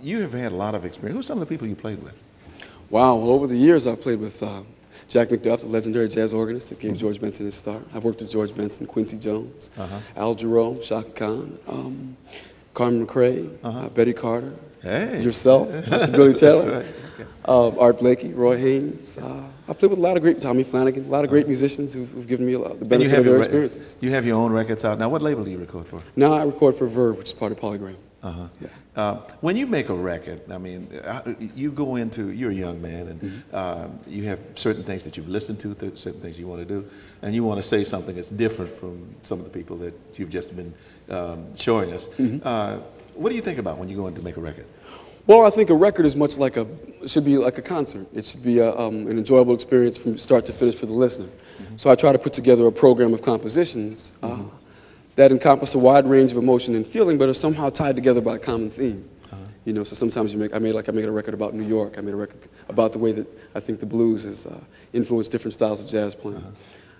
you have had a lot of experience. Who's some of the people you played with? Wow, well, over the years I've played with Jack McDuff, the legendary jazz organist that gave George Benson his start. I've worked with George Benson, Quincy Jones, Al Jarreau, Shaka Khan, Carmen McRae, Betty Carter, yourself, Dr. Billy Taylor, Art Blakey, Roy Haynes. I've played with a lot of great, Tommy Flanagan, a lot of great musicians who've given me the benefit of their experiences. You have your own records out. Now, what label do you record for? Now I record for Verve, which is part of Polygram. When you make a record, I mean, you go into, you're a young man, and you have certain things that you've listened to, certain things you want to do, and you want to say something that's different from some of the people that you've just been showing us. What do you think about when you go in to make a record? Well, I think a record is much like should be like a concert. It should be an enjoyable experience from start to finish for the listener. So I try to put together a program of compositions that encompass a wide range of emotion and feeling, but are somehow tied together by a common theme. You know, so sometimes I made a record about New York. I made a record about the way that I think the blues has influenced different styles of jazz playing.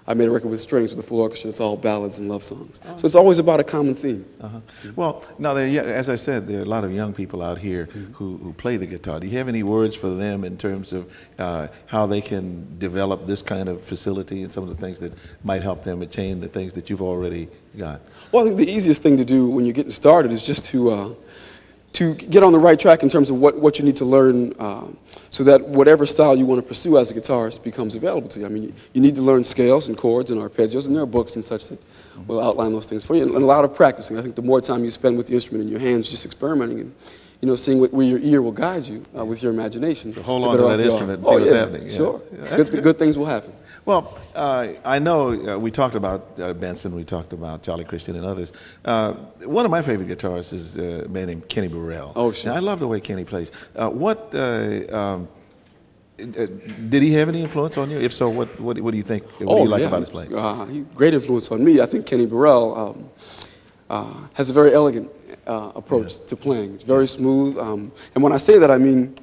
I made a record with strings with a full orchestra that's all ballads and love songs. So it's always about a common theme. Well, now, as I said, there are a lot of young people out here who play the guitar. Do you have any words for them in terms of how they can develop this kind of facility and some of the things that might help them attain the things that you've already got? Well, I think the easiest thing to do when you're getting started is just to get on the right track in terms of what you need to learn so that whatever style you want to pursue as a guitarist becomes available to you. I mean, you need to learn scales and chords and arpeggios, and there are books and such that will outline those things for you, and a lot of practicing. I think the more time you spend with the instrument in your hands just experimenting and, you know, seeing where your ear will guide you with your imagination. So hold on to that instrument and see what's happening. Sure. Good things will happen. Well, I know we talked about Benson, we talked about Charlie Christian and others. One of my favorite guitarists is a man named Kenny Burrell. Oh, sure. Now, I love the way Kenny plays. Did he have any influence on you? If so, what do you think? What do you like about his playing? Great influence on me. I think Kenny Burrell has a very elegant approach to playing. It's very smooth. And when I say that, I mean,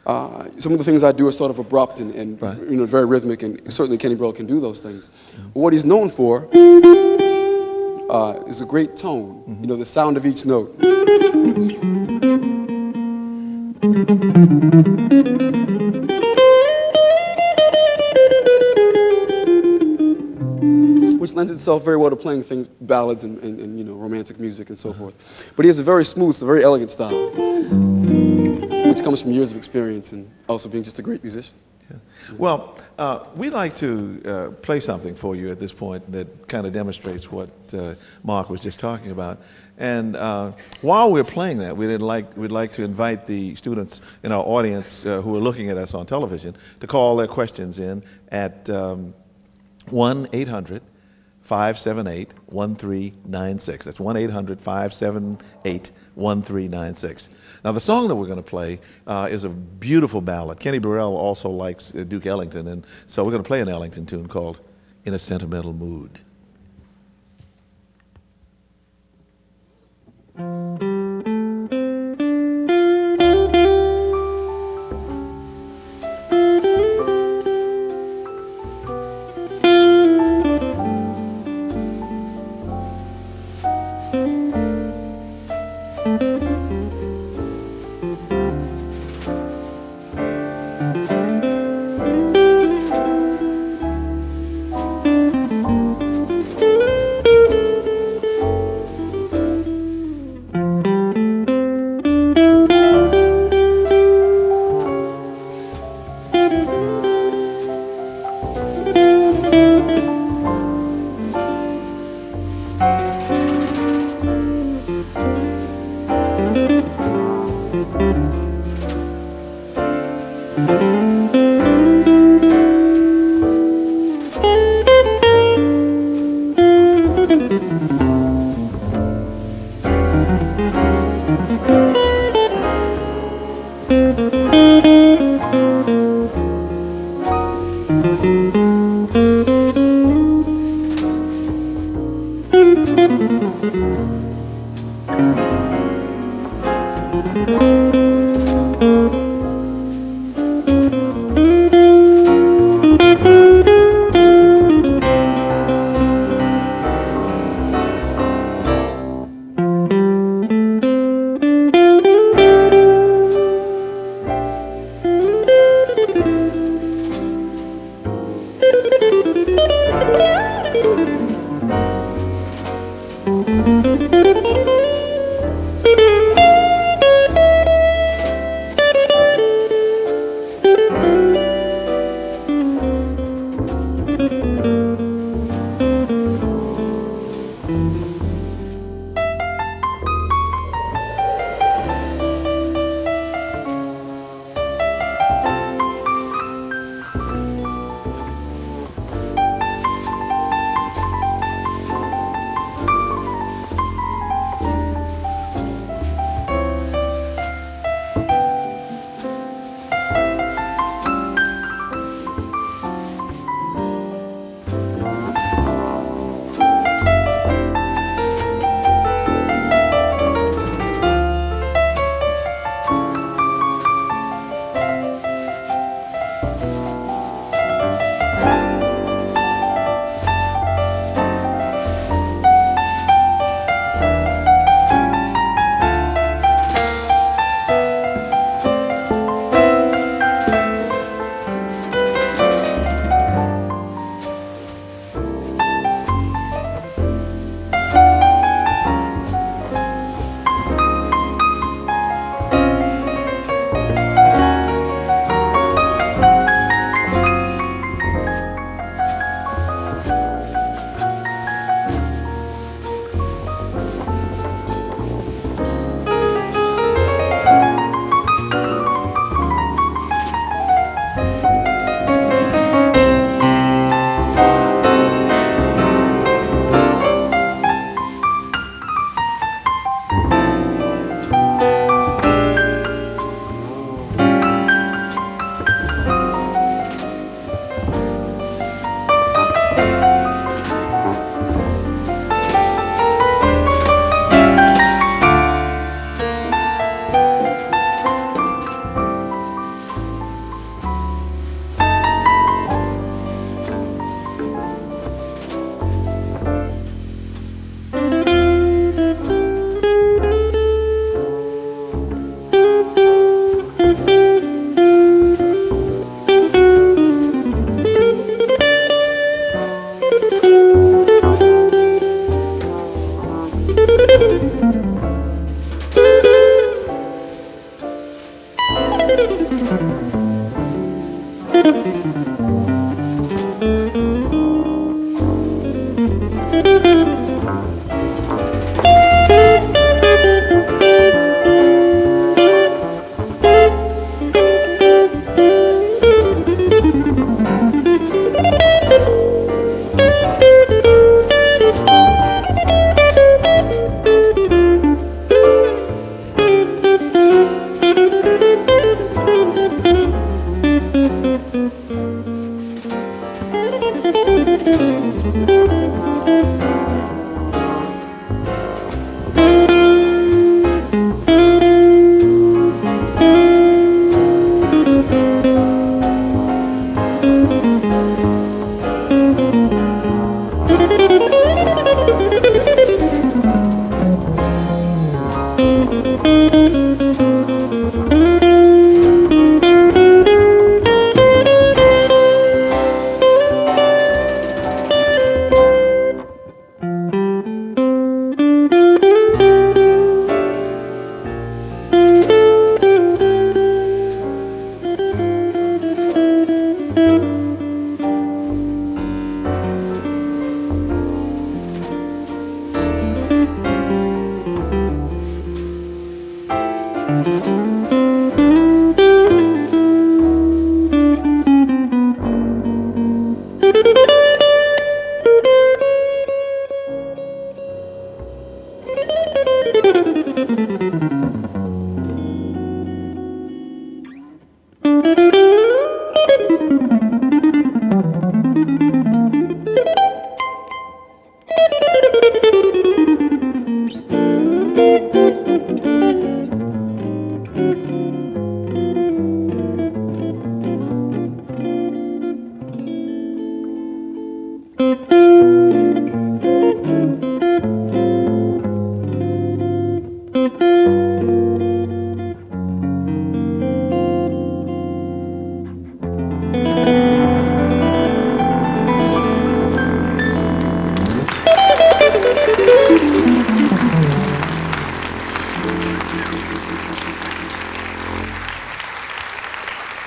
some of the things I do are sort of abrupt and you know, very rhythmic, and certainly Kenny Burrell can do those things. But what he's known for is a great tone, you know, the sound of each note. Which lends itself very well to playing things, ballads and you know, romantic music and so forth. But he has a very smooth, a very elegant style, which comes from years of experience and also being just a great musician. Well, we'd like to play something for you at this point that kind of demonstrates what Mark was just talking about. And while we're playing that, we'd like to invite the students in our audience who are looking at us on television to call their questions in at 1-800-578-1396. That's 1-800-578-1396. Now, the song that we're going to play is a beautiful ballad. Kenny Burrell also likes Duke Ellington, and so we're going to play an Ellington tune called In a Sentimental Mood.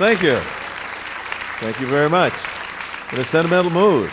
Thank you. Thank you very much. In a sentimental mood.